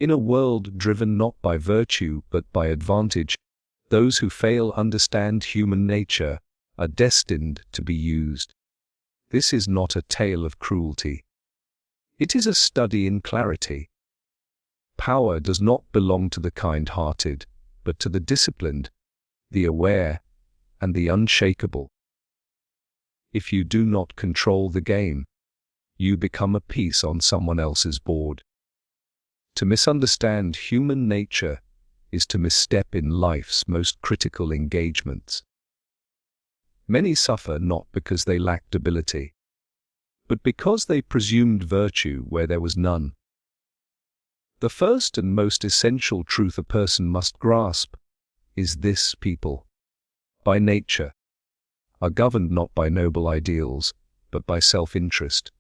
In a world driven not by virtue but by advantage, those who fail to understand human nature are destined to be used. This is not a tale of cruelty. It is a study in clarity. Power does not belong to the kind-hearted, but to the disciplined, the aware, and the unshakable. If you do not control the game, you become a piece on someone else's board. To misunderstand human nature is to misstep in life's most critical engagements. Many suffer not because they lacked ability, but because they presumed virtue where there was none. The first and most essential truth a person must grasp is this: people, by nature, are governed not by noble ideals, but by self-interest.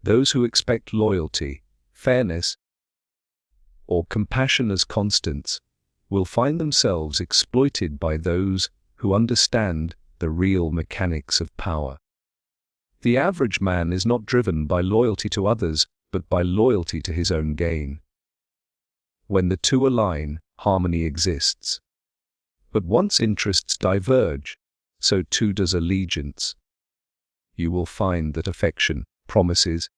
Those who expect loyalty, fairness, or compassion as constants will find themselves exploited by those who understand the real mechanics of power. The average man is not driven by loyalty to others, but by loyalty to his own gain. When the two align, harmony exists. But once interests diverge, so too does allegiance. You will find that affection, promises,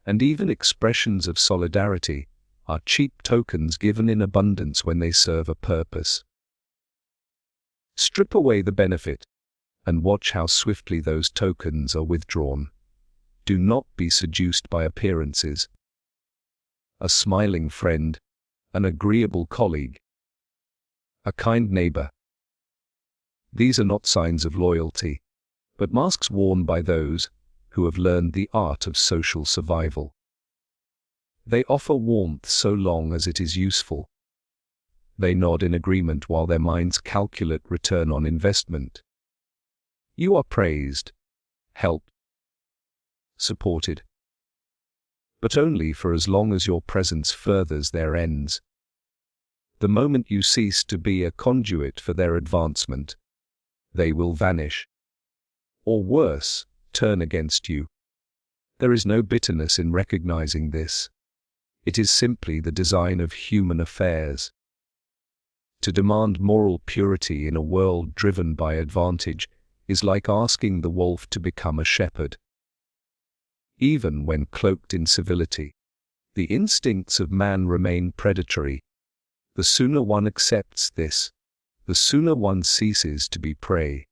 and even expressions of solidarity are cheap tokens given in abundance when they serve a purpose. Strip away the benefit, and watch how swiftly those tokens are withdrawn. Do not be seduced by appearances. A smiling friend, an agreeable colleague, a kind neighbor. These are not signs of loyalty, but masks worn by those who have learned the art of social survival. They offer warmth so long as it is useful. They nod in agreement while their minds calculate return on investment. You are praised, helped, supported, but only for as long as your presence furthers their ends. The moment you cease to be a conduit for their advancement, they will vanish, or worse, turn against you. There is no bitterness in recognizing this. It is simply the design of human affairs. To demand moral purity in a world driven by advantage is like asking the wolf to become a shepherd. Even when cloaked in civility, the instincts of man remain predatory. The sooner one accepts this, the sooner one ceases to be prey.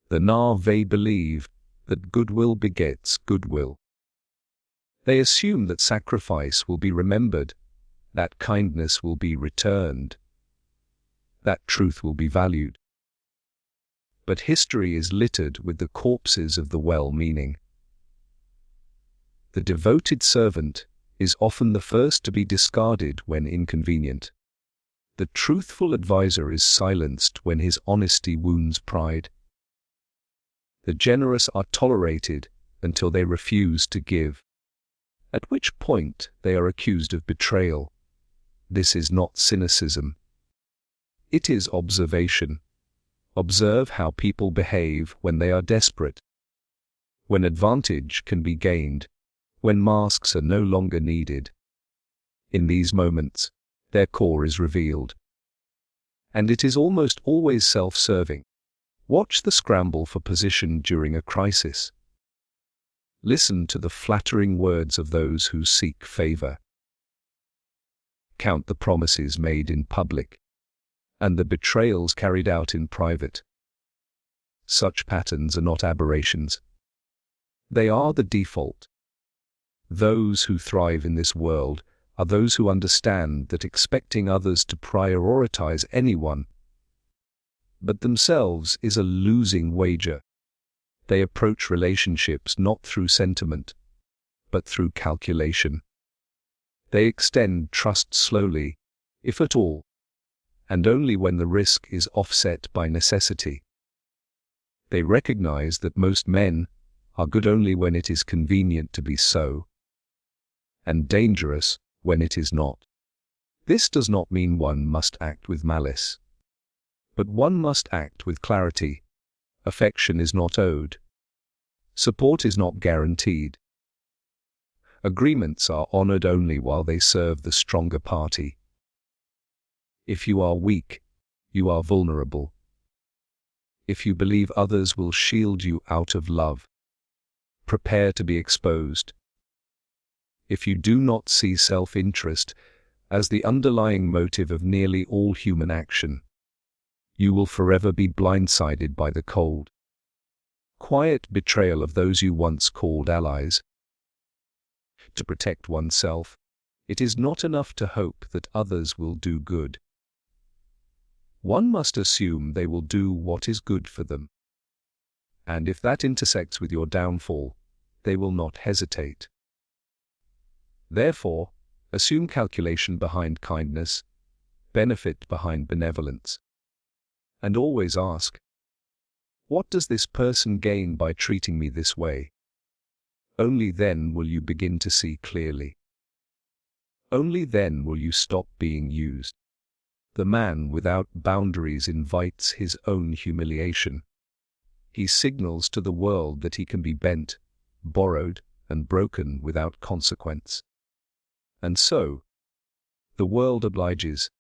The Na'vi believe that goodwill begets goodwill. They assume that sacrifice will be remembered, that kindness will be returned, that truth will be valued. But history is littered with the corpses of the well-meaning. The devoted servant is often the first to be discarded when inconvenient. The truthful advisor is silenced when his honesty wounds pride. The generous are tolerated until they refuse to give, at which point they are accused of betrayal. This is not cynicism. It is observation. Observe how people behave when they are desperate, when advantage can be gained, when masks are no longer needed. In these moments, their core is revealed. And it is almost always self-serving. Watch the scramble for position during a crisis. Listen to the flattering words of those who seek favor. Count the promises made in public, and the betrayals carried out in private. Such patterns are not aberrations. They are the default. Those who thrive in this world are those who understand that expecting others to prioritize anyone but themselves is a losing wager. They approach relationships not through sentiment, but through calculation. They extend trust slowly, if at all, and only when the risk is offset by necessity. They recognize that most men are good only when it is convenient to be so, and dangerous when it is not. This does not mean one must act with malice, but one must act with clarity. Affection is not owed. Support is not guaranteed. Agreements are honored only while they serve the stronger party. If you are weak, you are vulnerable. If you believe others will shield you out of love, prepare to be exposed. If you do not see self-interest as the underlying motive of nearly all human action, you will forever be blindsided by the cold, quiet betrayal of those you once called allies. To protect oneself, it is not enough to hope that others will do good. One must assume they will do what is good for them. And if that intersects with your downfall, they will not hesitate. Therefore, assume calculation behind kindness, benefit behind benevolence. And always ask, what does this person gain by treating me this way? Only then will you begin to see clearly. Only then will you stop being used. The man without boundaries invites his own humiliation. He signals to the world that he can be bent, borrowed, and broken without consequence. And so, the world obliges.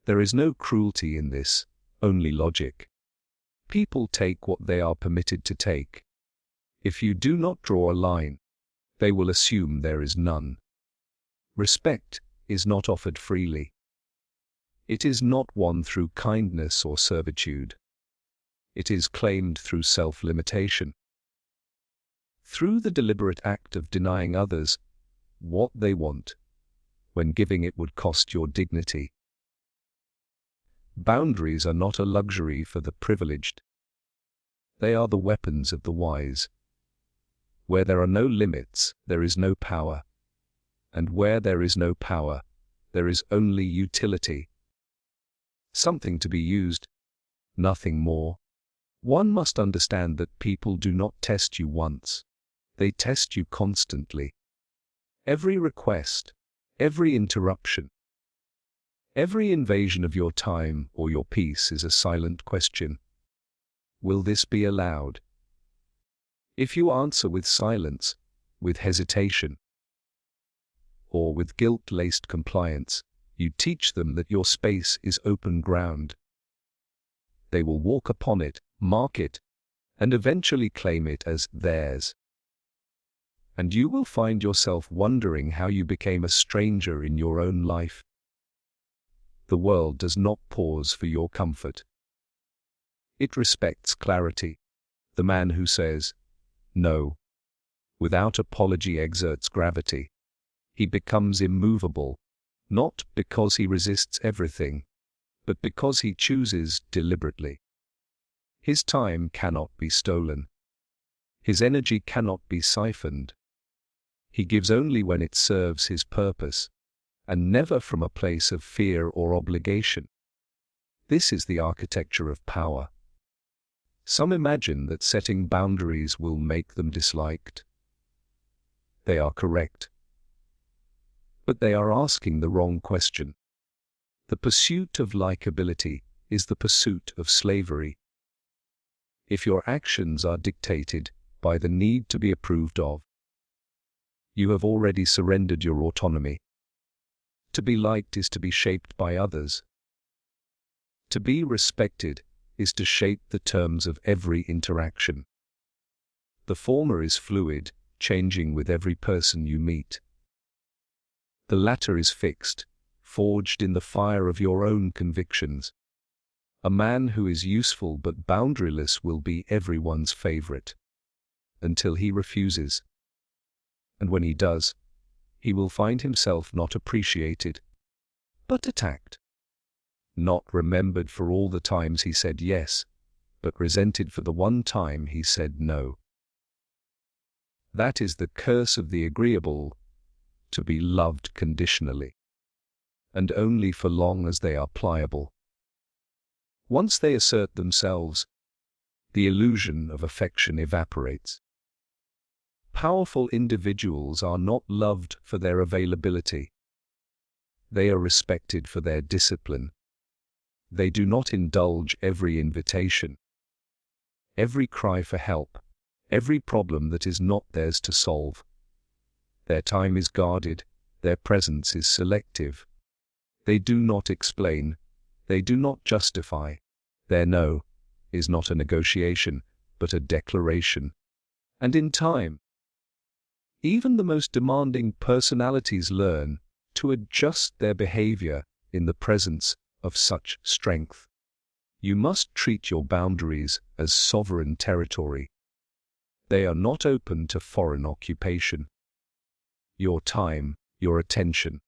There is no cruelty in this, only logic. People take what they are permitted to take. If you do not draw a line, they will assume there is none. Respect is not offered freely. It is not won through kindness or servitude. It is claimed through self-limitation. Through the deliberate act of denying others what they want, when giving it would cost your dignity. Boundaries are not a luxury for the privileged. They are the weapons of the wise. Where there are no limits, there is no power. And where there is no power, there is only utility. Something to be used, nothing more. One must understand that people do not test you once. They test you constantly. Every request, every interruption, every invasion of your time or your peace is a silent question. Will this be allowed? If you answer with silence, with hesitation, or with guilt-laced compliance, you teach them that your space is open ground. They will walk upon it, mark it, and eventually claim it as theirs. And you will find yourself wondering how you became a stranger in your own life. The world does not pause for your comfort. It respects clarity. The man who says, no, without apology exerts gravity. He becomes immovable, not because he resists everything, but because he chooses deliberately. His time cannot be stolen. His energy cannot be siphoned. He gives only when it serves his purpose, and never from a place of fear or obligation. This is the architecture of power. Some imagine that setting boundaries will make them disliked. They are correct. But they are asking the wrong question. The pursuit of likability is the pursuit of slavery. If your actions are dictated by the need to be approved of, you have already surrendered your autonomy. To be liked is to be shaped by others. To be respected is to shape the terms of every interaction. The former is fluid, changing with every person you meet. The latter is fixed, forged in the fire of your own convictions. A man who is useful but boundaryless will be everyone's favorite, until he refuses. And when he does, he will find himself not appreciated, but attacked. Not remembered for all the times he said yes, but resented for the one time he said no. That is the curse of the agreeable, to be loved conditionally, and only for long as they are pliable. Once they assert themselves, the illusion of affection evaporates. Powerful individuals are not loved for their availability. They are respected for their discipline. They do not indulge every invitation, every cry for help, every problem that is not theirs to solve. Their time is guarded, their presence is selective. They do not explain, they do not justify. Their no is not a negotiation, but a declaration. And in time, even the most demanding personalities learn to adjust their behavior in the presence of such strength. You must treat your boundaries as sovereign territory. They are not open to foreign occupation. Your time, your attention,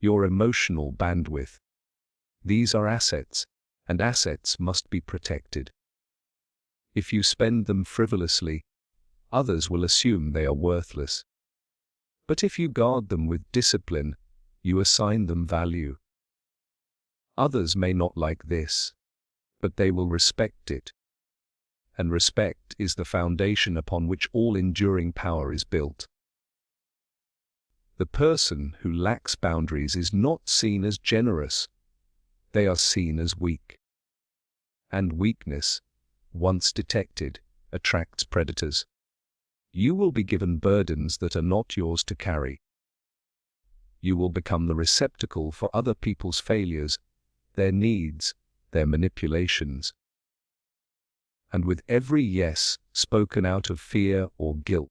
your emotional bandwidth. These are assets, and assets must be protected. If you spend them frivolously, others will assume they are worthless. But if you guard them with discipline, you assign them value. Others may not like this, but they will respect it. And respect is the foundation upon which all enduring power is built. The person who lacks boundaries is not seen as generous. They are seen as weak. And weakness, once detected, attracts predators. You will be given burdens that are not yours to carry. You will become the receptacle for other people's failures, their needs, their manipulations. And with every yes spoken out of fear or guilt,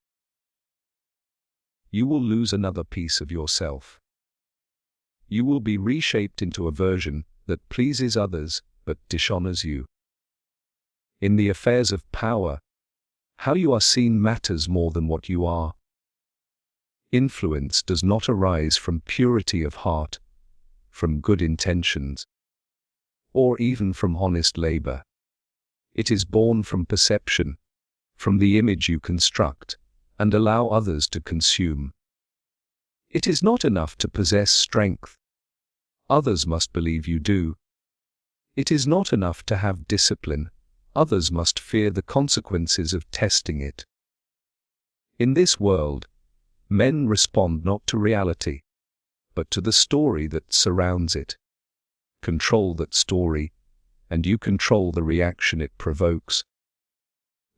you will lose another piece of yourself. You will be reshaped into a version that pleases others but dishonors you. In the affairs of power, how you are seen matters more than what you are. Influence does not arise from purity of heart, from good intentions, or even from honest labor. It is born from perception, from the image you construct and allow others to consume. It is not enough to possess strength. Others must believe you do. It is not enough to have discipline. Others must fear the consequences of testing it. In this world, men respond not to reality, but to the story that surrounds it. Control that story, and you control the reaction it provokes.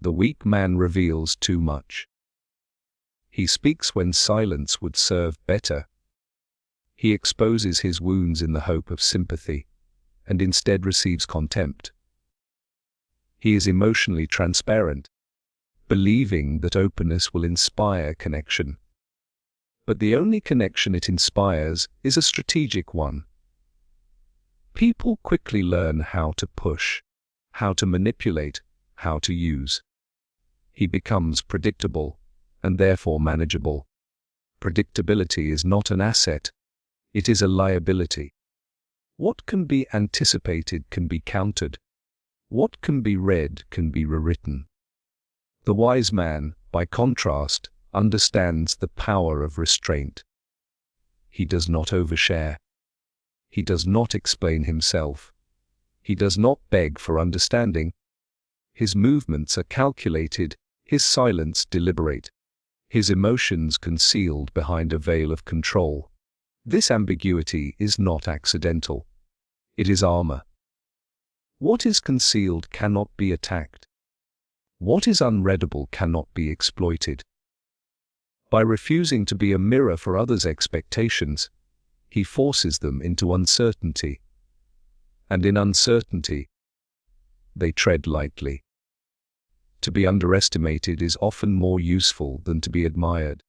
The weak man reveals too much. He speaks when silence would serve better. He exposes his wounds in the hope of sympathy, and instead receives contempt. He is emotionally transparent, believing that openness will inspire connection. But the only connection it inspires is a strategic one. People quickly learn how to push, how to manipulate, how to use. He becomes predictable, and therefore manageable. Predictability is not an asset, it is a liability. What can be anticipated can be countered. What can be read can be rewritten. The wise man, by contrast, understands the power of restraint. He does not overshare. He does not explain himself. He does not beg for understanding. His movements are calculated, his silence deliberate, his emotions concealed behind a veil of control. This ambiguity is not accidental. It is armor. What is concealed cannot be attacked. What is unreadable cannot be exploited. By refusing to be a mirror for others' expectations, he forces them into uncertainty. And in uncertainty, they tread lightly. To be underestimated is often more useful than to be admired.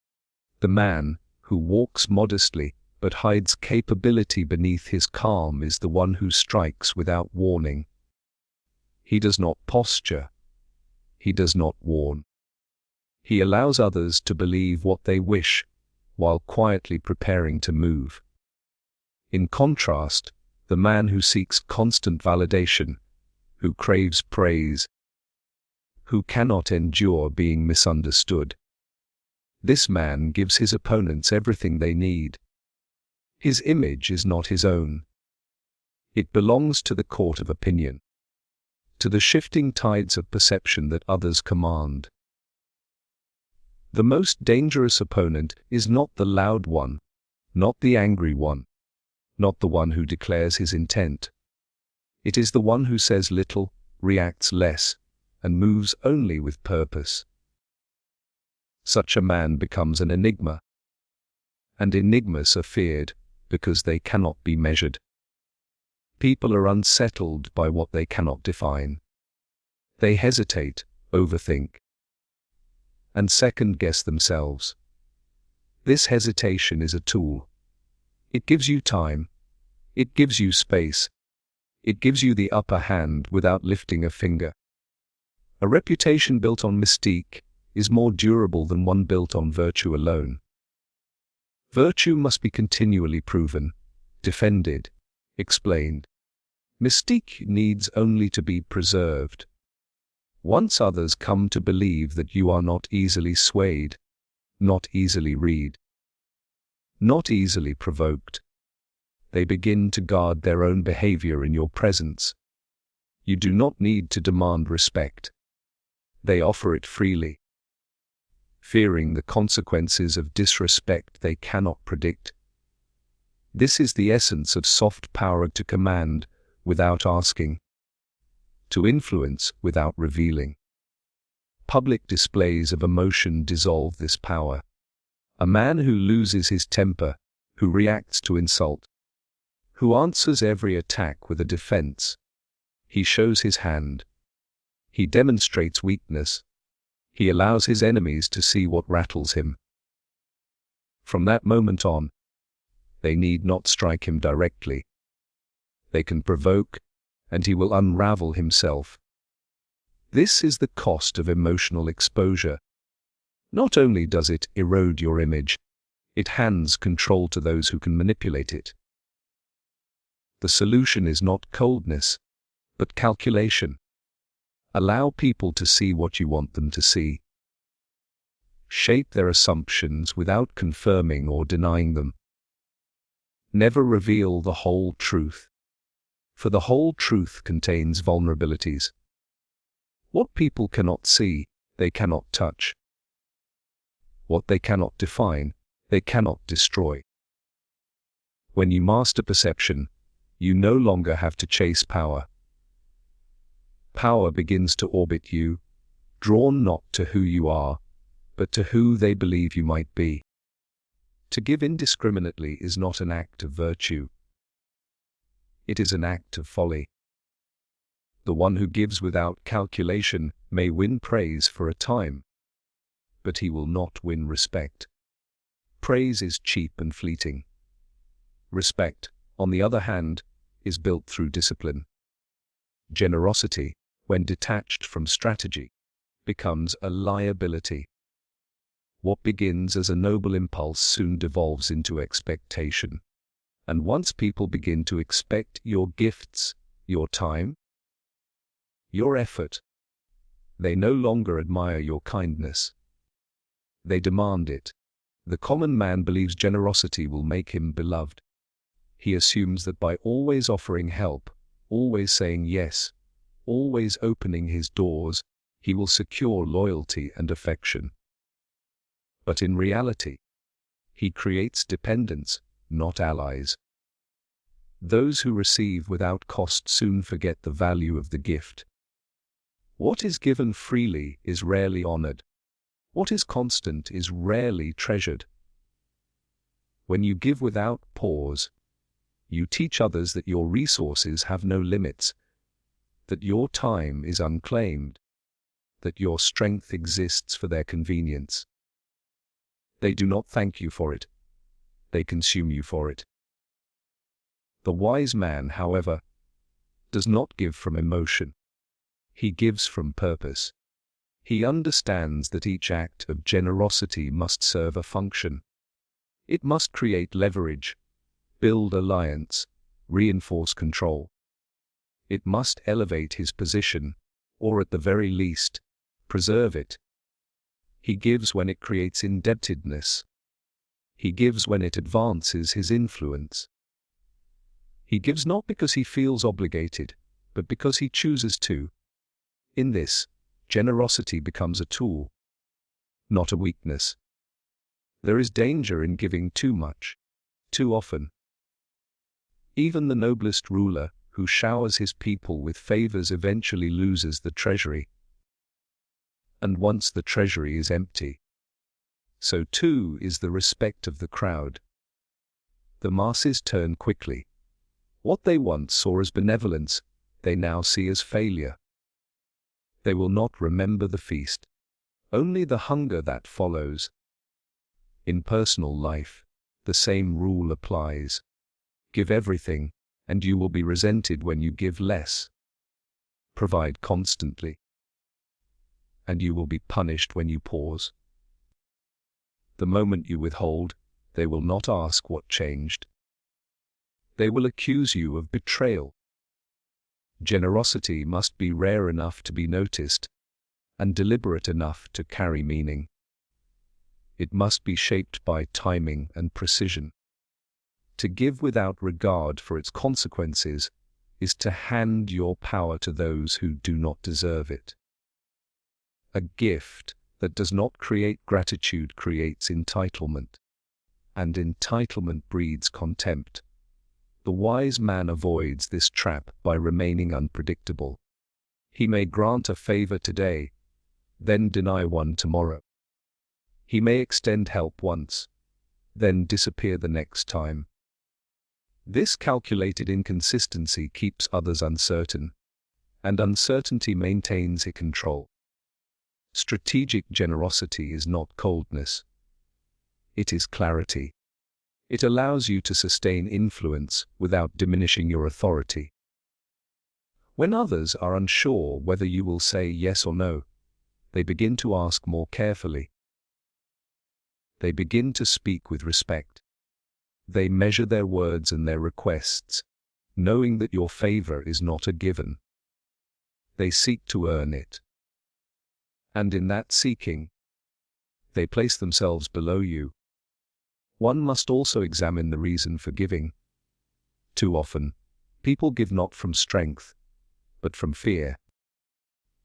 The man who walks modestly but hides capability beneath his calm is the one who strikes without warning. He does not posture. He does not warn. He allows others to believe what they wish, while quietly preparing to move. In contrast, the man who seeks constant validation, who craves praise, who cannot endure being misunderstood. This man gives his opponents everything they need. His image is not his own. It belongs to the court of opinion, to the shifting tides of perception that others command. The most dangerous opponent is not the loud one, not the angry one, not the one who declares his intent. It is the one who says little, reacts less, and moves only with purpose. such a man becomes an enigma. And enigmas are feared because they cannot be measured. People are unsettled by what they cannot define. They hesitate, overthink, and second-guess themselves. This hesitation is a tool. It gives you time. It gives you space. It gives you the upper hand without lifting a finger. A reputation built on mystique is more durable than one built on virtue alone. Virtue must be continually proven, defended, explained. Mystique needs only to be preserved. Once others come to believe that you are not easily swayed, not easily read, not easily provoked, they begin to guard their own behavior in your presence. You do not need to demand respect. They offer it freely. Fearing the consequences of disrespect they cannot predict. This is the essence of soft power: to command without asking, to influence without revealing. Public displays of emotion dissolve this power. A man who loses his temper, who reacts to insult, who answers every attack with a defense, he shows his hand. He demonstrates weakness. He allows his enemies to see what rattles him. From that moment on, they need not strike him directly. They can provoke, and he will unravel himself. This is the cost of emotional exposure. Not only does it erode your image, it hands control to those who can manipulate it. The solution is not coldness, but calculation. Allow people to see what you want them to see. Shape their assumptions without confirming or denying them. Never reveal the whole truth, for the whole truth contains vulnerabilities. What people cannot see, they cannot touch. What they cannot define, they cannot destroy. When you master perception, you no longer have to chase power. Power begins to orbit you, drawn not to who you are, but to who they believe you might be. To give indiscriminately is not an act of virtue. It is an act of folly. The one who gives without calculation may win praise for a time, but he will not win respect. Praise is cheap and fleeting. Respect, on the other hand, is built through discipline. Generosity, when detached from strategy, becomes a liability. What begins as a noble impulse soon devolves into expectation. And once people begin to expect your gifts, your time, your effort, they no longer admire your kindness. They demand it. The common man believes generosity will make him beloved. He assumes that by always offering help, always saying yes, always opening his doors, he will secure loyalty and affection. But in reality, he creates dependents, not allies. Those who receive without cost soon forget the value of the gift. What is given freely is rarely honored. What is constant is rarely treasured. When you give without pause, you teach others that your resources have no limits, that your time is unclaimed, that your strength exists for their convenience. They do not thank you for it. They consume you for it. The wise man, however, does not give from emotion. He gives from purpose. He understands that each act of generosity must serve a function. It must create leverage, build alliance, reinforce control. It must elevate his position, or at the very least, preserve it. He gives when it creates indebtedness. He gives when it advances his influence. He gives not because he feels obligated, but because he chooses to. In this, generosity becomes a tool, not a weakness. There is danger in giving too much, too often. Even the noblest ruler, who showers his people with favors, eventually loses the treasury. And once the treasury is empty, so too is the respect of the crowd. The masses turn quickly. What they once saw as benevolence, they now see as failure. They will not remember the feast, only the hunger that follows. In personal life, the same rule applies. Give everything, and you will be resented when you give less. Provide constantly, and you will be punished when you pause. The moment you withhold, they will not ask what changed. They will accuse you of betrayal. Generosity must be rare enough to be noticed, and deliberate enough to carry meaning. It must be shaped by timing and precision. To give without regard for its consequences is to hand your power to those who do not deserve it. A gift that does not create gratitude creates entitlement, and entitlement breeds contempt. The wise man avoids this trap by remaining unpredictable. He may grant a favor today, then deny one tomorrow. He may extend help once, then disappear the next time. This calculated inconsistency keeps others uncertain, and uncertainty maintains control. Strategic generosity is not coldness. It is clarity. It allows you to sustain influence without diminishing your authority. When others are unsure whether you will say yes or no, they begin to ask more carefully. They begin to speak with respect. They measure their words and their requests, knowing that your favor is not a given. They seek to earn it. And in that seeking, they place themselves below you. One must also examine the reason for giving. Too often, people give not from strength, but from fear.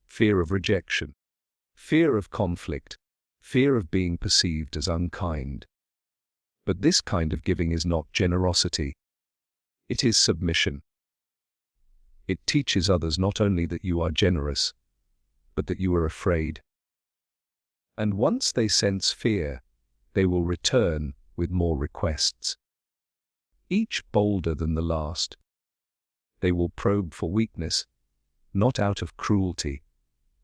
Fear of rejection, fear of conflict, fear of being perceived as unkind. But this kind of giving is not generosity. It is submission. It teaches others not only that you are generous, but that you are afraid. And once they sense fear, they will return with more requests, each bolder than the last. They will probe for weakness, not out of cruelty,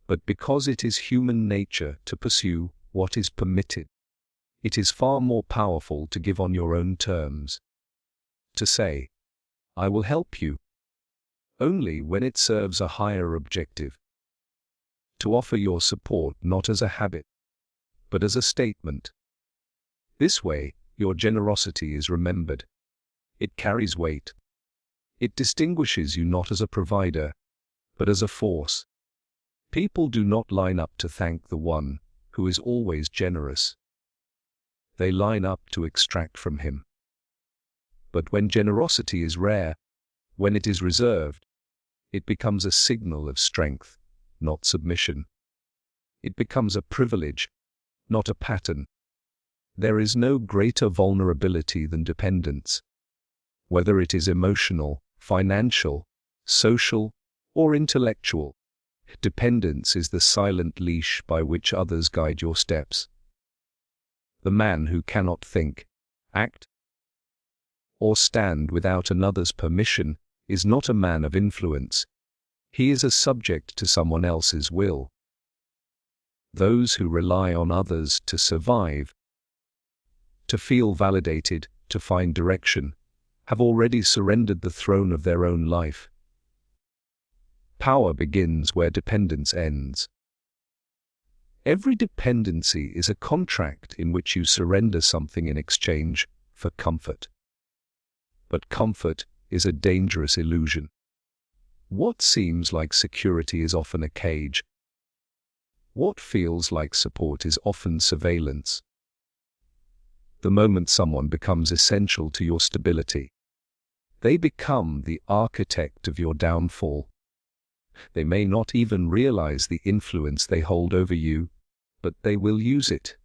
but because it is human nature to pursue what is permitted. It is far more powerful to give on your own terms. To say, "I will help you," only when it serves a higher objective. To offer your support not as a habit, but as a statement. This way, your generosity is remembered. It carries weight. It distinguishes you not as a provider, but as a force. People do not line up to thank the one who is always generous. They line up to extract from him. But when generosity is rare, when it is reserved, it becomes a signal of strength, not submission. It becomes a privilege, not a pattern. There is no greater vulnerability than dependence. Whether it is emotional, financial, social, or intellectual, dependence is the silent leash by which others guide your steps. The man who cannot think, act, or stand without another's permission is not a man of influence. He is a subject to someone else's will. Those who rely on others to survive, to feel validated, to find direction, have already surrendered the throne of their own life. Power begins where dependence ends. Every dependency is a contract in which you surrender something in exchange for comfort. But comfort is a dangerous illusion. What seems like security is often a cage. What feels like support is often surveillance. The moment someone becomes essential to your stability, they become the architect of your downfall. They may not even realize the influence they hold over you, but they will use it.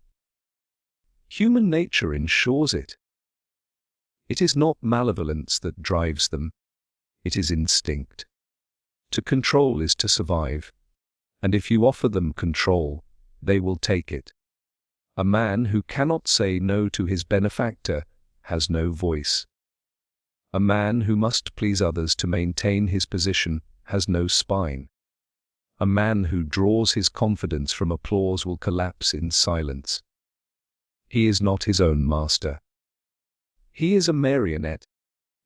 Human nature ensures it. It is not malevolence that drives them. It is instinct. To control is to survive, and if you offer them control, they will take it. A man who cannot say no to his benefactor has no voice. A man who must please others to maintain his position has no spine. A man who draws his confidence from applause will collapse in silence. He is not his own master. He is a marionette,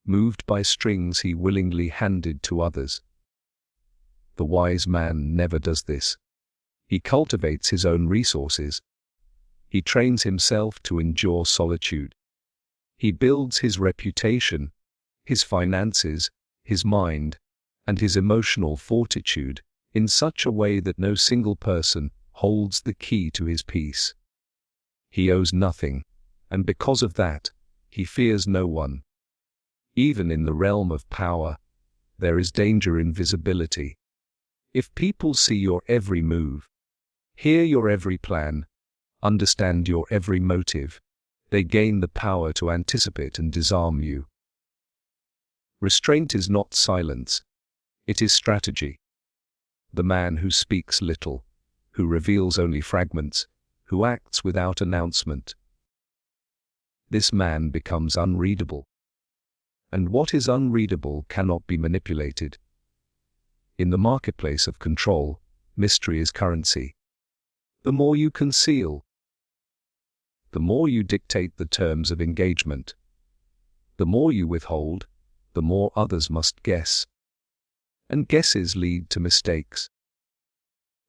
moved by strings he willingly handed to others. The wise man never does this. He cultivates his own resources. He trains himself to endure solitude. He builds his reputation, his finances, his mind, and his emotional fortitude in such a way that no single person holds the key to his peace. He owes nothing, and because of that, he fears no one. Even in the realm of power, there is danger in visibility. If people see your every move, hear your every plan, understand your every motive, they gain the power to anticipate and disarm you. Restraint is not silence, it is strategy. The man who speaks little, who reveals only fragments, who acts without announcement. This man becomes unreadable. And what is unreadable cannot be manipulated. In the marketplace of control, mystery is currency. The more you conceal, the more you dictate the terms of engagement. The more you withhold, the more others must guess. And guesses lead to mistakes.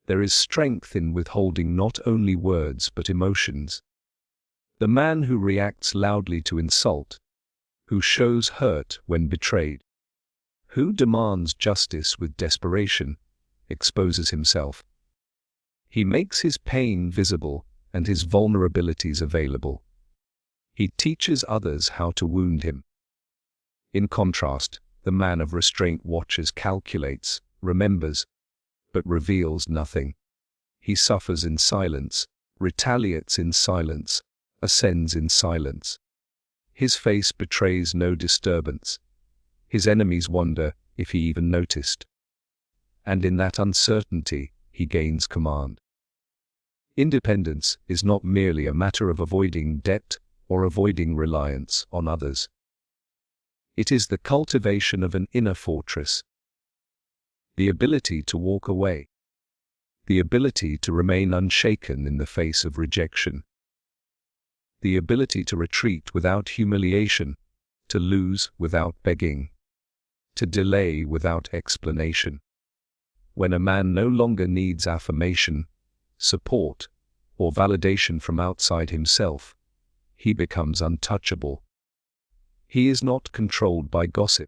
There is strength in withholding not only words but emotions. The man who reacts loudly to insult, who shows hurt when betrayed, who demands justice with desperation, exposes himself. He makes his pain visible and his vulnerabilities available. He teaches others how to wound him. In contrast, the man of restraint watches, calculates, remembers, but reveals nothing. He suffers in silence, retaliates in silence, ascends in silence. His face betrays no disturbance. His enemies wonder if he even noticed. And in that uncertainty, he gains command. Independence is not merely a matter of avoiding debt or avoiding reliance on others. It is the cultivation of an inner fortress. The ability to walk away. The ability to remain unshaken in the face of rejection. The ability to retreat without humiliation, to lose without begging, to delay without explanation. When a man no longer needs affirmation, support, or validation from outside himself, he becomes untouchable. He is not controlled by gossip,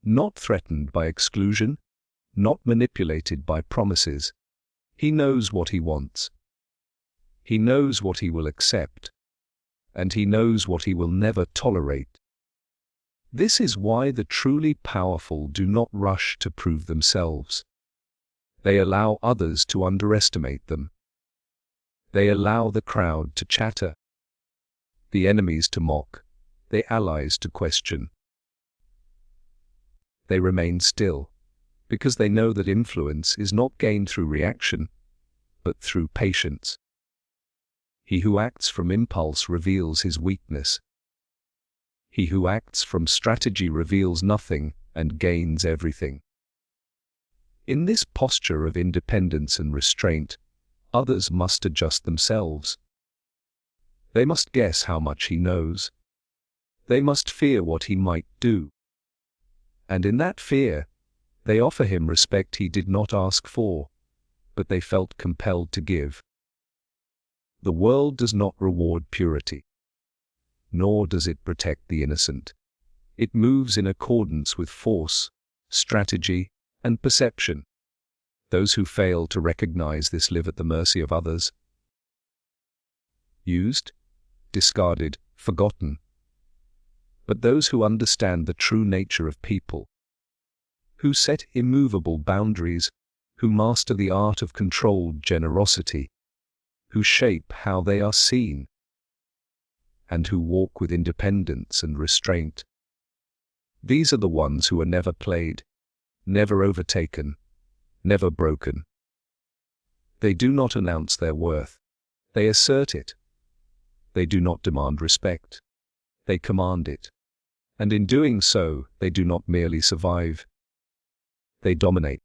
not threatened by exclusion, not manipulated by promises. He knows what he wants. He knows what he will accept, and he knows what he will never tolerate. This is why the truly powerful do not rush to prove themselves. They allow others to underestimate them. They allow the crowd to chatter, the enemies to mock, the allies to question. They remain still, because they know that influence is not gained through reaction, but through patience. He who acts from impulse reveals his weakness. He who acts from strategy reveals nothing and gains everything. In this posture of independence and restraint, others must adjust themselves. They must guess how much he knows. They must fear what he might do. And in that fear, they offer him respect he did not ask for, but they felt compelled to give. The world does not reward purity, nor does it protect the innocent. It moves in accordance with force, strategy, and perception. Those who fail to recognize this live at the mercy of others. Used, discarded, forgotten. But those who understand the true nature of people, who set immovable boundaries, who master the art of controlled generosity, who shape how they are seen, and who walk with independence and restraint. These are the ones who are never played, never overtaken, never broken. They do not announce their worth. They assert it. They do not demand respect. They command it. And in doing so, they do not merely survive. They dominate.